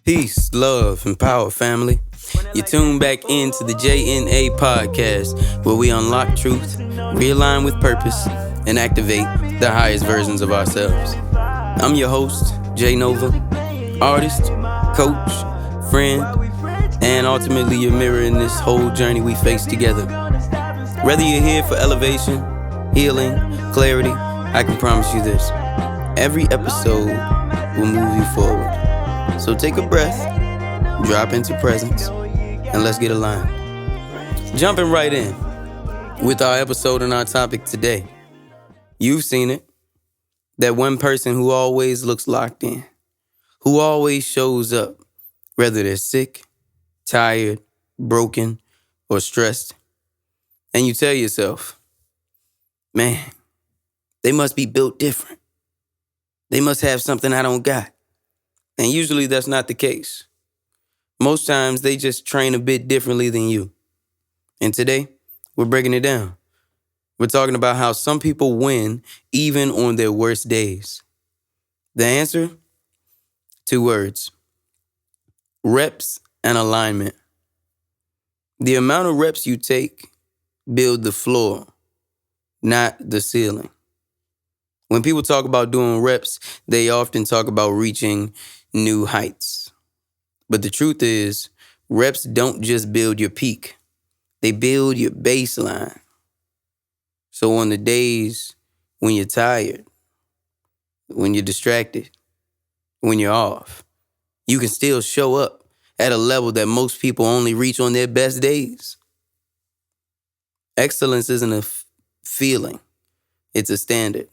Peace, love, and power, family. You tune back into the J.N.A. podcast, where we unlock truth, realign with purpose, and activate the highest versions of ourselves. I'm your host, J.N.A, artist, coach, friend, and ultimately your mirror in this whole journey we face together. Whether you're here for elevation, healing, clarity, I can promise you this: every episode will move you forward. So take a breath, drop into presence, and let's get aligned. Jumping right in with our episode and our topic today. You've seen it. That one person who always looks locked in, who always shows up, whether they're sick, tired, broken, or stressed. And you tell yourself, man, they must be built different. They must have something I don't got. And usually that's not the case. Most times they just train a bit differently than you. And today, we're breaking it down. We're talking about how some people win even on their worst days. The answer? 2 words: reps and alignment. The amount of reps you take build the floor, not the ceiling. When people talk about doing reps, they often talk about reaching new heights. But the truth is, reps don't just build your peak. They build your baseline. So on the days when you're tired, when you're distracted, when you're off, you can still show up at a level that most people only reach on their best days. Excellence isn't a feeling. It's a standard.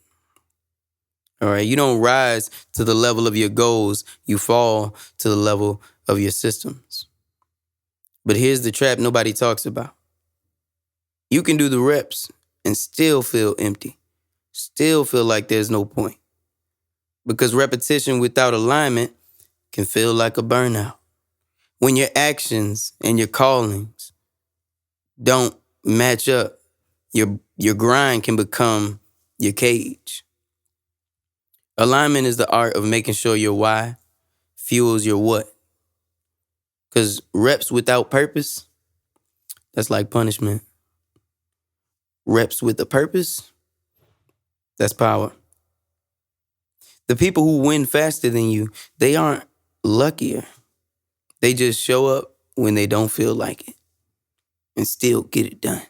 All right, you don't rise to the level of your goals. You fall to the level of your systems. But here's the trap nobody talks about. You can do the reps and still feel empty, still feel like there's no point. Because repetition without alignment can feel like a burnout. When your actions and your callings don't match up, your grind can become your cage. Alignment is the art of making sure your why fuels your what. Because reps without purpose, that's like punishment. Reps with a purpose, that's power. The people who win faster than you, they aren't luckier. They just show up when they don't feel like it and still get it done.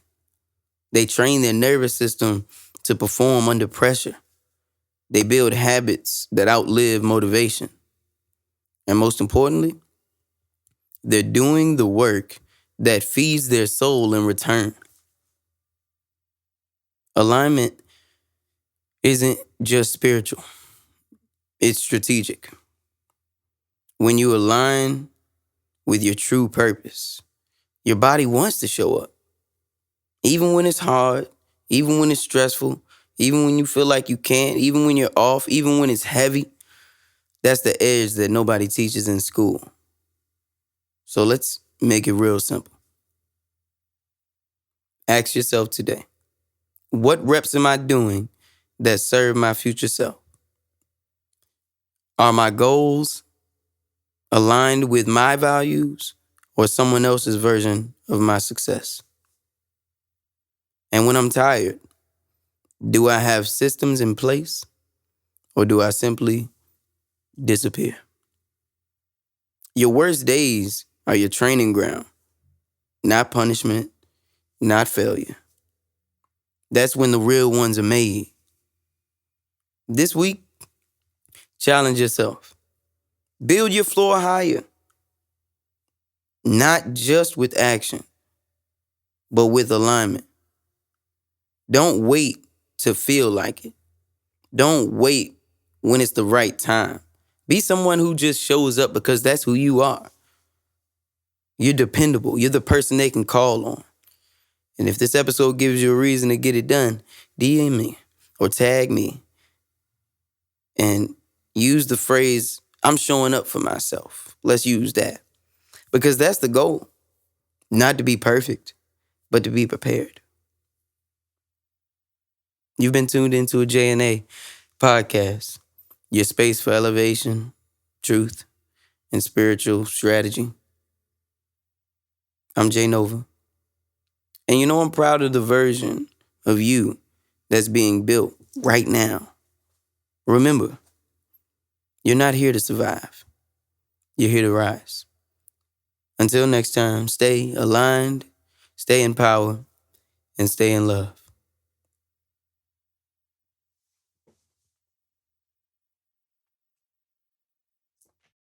They train their nervous system to perform under pressure. They build habits that outlive motivation. And most importantly, they're doing the work that feeds their soul in return. Alignment isn't just spiritual. It's strategic. When you align with your true purpose, your body wants to show up. Even when it's hard, even when it's stressful, even when you feel like you can't, even when you're off, even when it's heavy. That's the edge that nobody teaches in school. So let's make it real simple. Ask yourself today, what reps am I doing that serve my future self? Are my goals aligned with my values or someone else's version of my success? And when I'm tired, do I have systems in place or do I simply disappear? Your worst days are your training ground, not punishment, not failure. That's when the real ones are made. This week, challenge yourself. Build your floor higher. Not just with action, but with alignment. Don't wait to feel like it. Don't wait when it's the right time. Be someone who just shows up because that's who you are. You're dependable. You're the person they can call on. And if this episode gives you a reason to get it done, DM me or tag me and use the phrase, I'm showing up for myself. Let's use that. Because that's the goal. Not to be perfect, but to be prepared. You've been tuned into a J.N.A. podcast, your space for elevation, truth, and spiritual strategy. I'm J Nova. And you know, I'm proud of the version of you that's being built right now. Remember, you're not here to survive. You're here to rise. Until next time, stay aligned, stay in power, and stay in love.